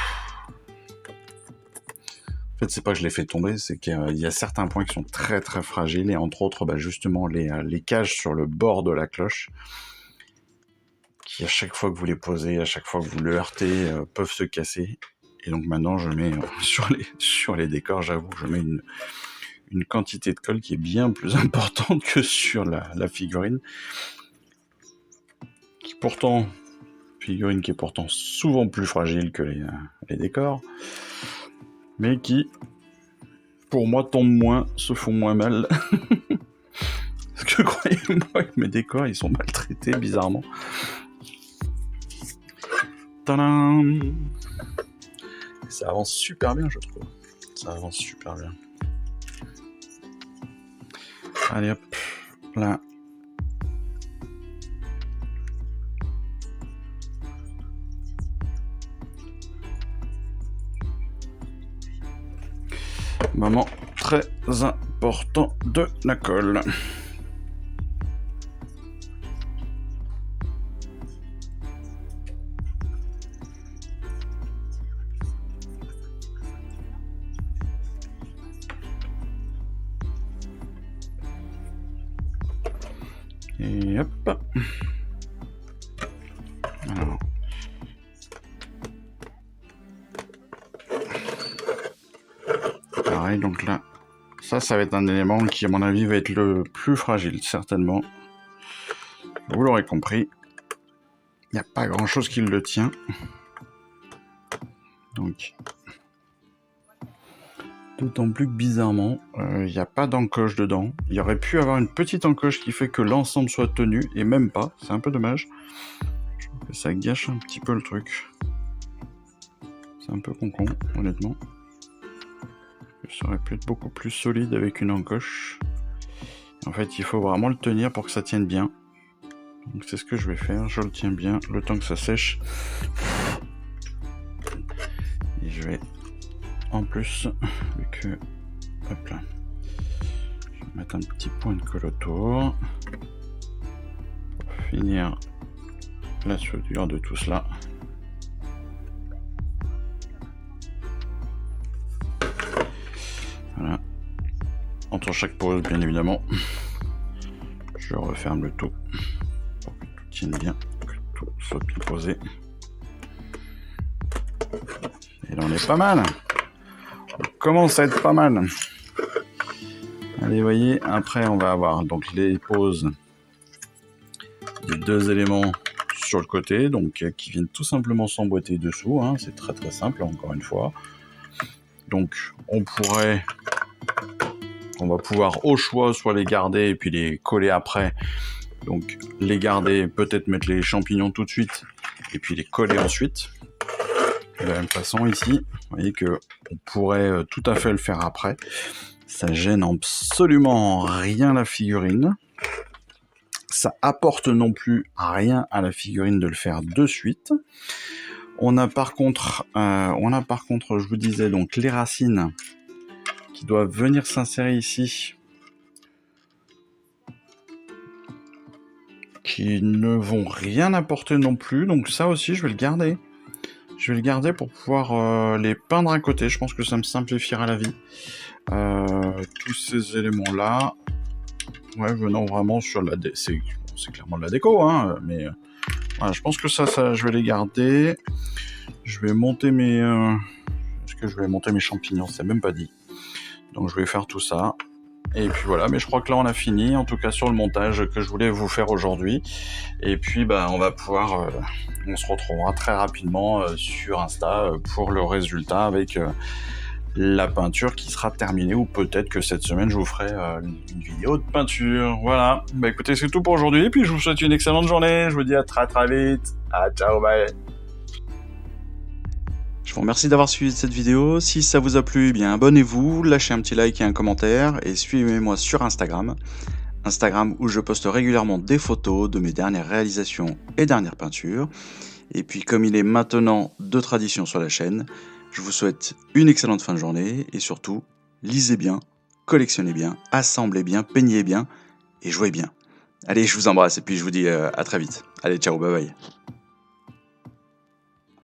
En fait, c'est pas que je l'ai fait tomber, c'est qu'il y a certains points qui sont très très fragiles, et entre autres, justement, les cages sur le bord de la cloche, qui à chaque fois que vous les posez, à chaque fois que vous le heurtez, peuvent se casser. Et donc maintenant, je mets sur les décors, j'avoue, je mets une quantité de colle qui est bien plus importante que sur la figurine. Figurine qui est pourtant souvent plus fragile que les décors, mais qui, pour moi, tombent moins, se font moins mal. Parce que croyez-moi que mes décors, ils sont maltraités, bizarrement. Tadam! Ça avance super bien, je trouve. Ça avance super bien. Allez hop, là. Moment très important de la colle. Et hop. Alors. Pareil, donc là, ça va être un élément qui, à mon avis, va être le plus fragile, certainement. Vous l'aurez compris, il n'y a pas grand-chose qui le tient. Donc, d'autant plus que bizarrement, il n'y a pas d'encoche dedans. Il y aurait pu avoir une petite encoche qui fait que l'ensemble soit tenu, et même pas. C'est un peu dommage. Je trouve que ça gâche un petit peu le truc. C'est un peu con, honnêtement. Ça aurait pu être beaucoup plus solide avec une encoche. En fait, il faut vraiment le tenir pour que ça tienne bien. Donc c'est ce que je vais faire. Je le tiens bien le temps que ça sèche. Et je vais, en plus, vu que... Hop là. Je vais mettre un petit point de colle autour. Pour finir la soudure de tout cela. Voilà. Entre chaque pause, bien évidemment, je referme le tout pour que tout tienne bien, que tout soit bien posé. Et là, on est pas mal. On commence à être pas mal. Allez, vous voyez, après, on va avoir donc les poses des deux éléments sur le côté, donc qui viennent tout simplement s'emboîter dessous. Hein, c'est très très simple, encore une fois. Donc, on va pouvoir au choix soit les garder et puis les coller après. Donc les garder, peut-être mettre les champignons tout de suite et puis les coller ensuite. De la même façon ici, vous voyez que on pourrait tout à fait le faire après. Ça gêne absolument rien la figurine. Ça apporte non plus rien à la figurine de le faire de suite. On a par contre, je vous disais, donc les racines qui doivent venir s'insérer ici, qui ne vont rien apporter non plus, donc ça aussi je vais le garder. Je vais le garder pour pouvoir les peindre à côté, je pense que ça me simplifiera la vie. Tous ces éléments-là, ouais, venant vraiment sur la... C'est clairement de la déco, hein, mais voilà, je pense que ça, je vais les garder. Je vais monter mes... Est-ce que je vais monter mes champignons? C'est même pas dit. Donc je vais faire tout ça. Et puis voilà, mais je crois que là on a fini, en tout cas sur le montage que je voulais vous faire aujourd'hui. Et puis on va pouvoir, on se retrouvera très rapidement sur Insta pour le résultat avec la peinture qui sera terminée, ou peut-être que cette semaine je vous ferai une vidéo de peinture. Voilà, écoutez, c'est tout pour aujourd'hui, et puis je vous souhaite une excellente journée, je vous dis à très vite. Ciao, bye. Je vous remercie d'avoir suivi cette vidéo. Si ça vous a plu, eh bien abonnez-vous, lâchez un petit like et un commentaire, et suivez-moi sur Instagram. Instagram où je poste régulièrement des photos de mes dernières réalisations et dernières peintures. Et puis comme il est maintenant de tradition sur la chaîne, je vous souhaite une excellente fin de journée, et surtout, lisez bien, collectionnez bien, assemblez bien, peignez bien et jouez bien. Allez, je vous embrasse, et puis je vous dis à très vite. Allez, ciao, bye bye.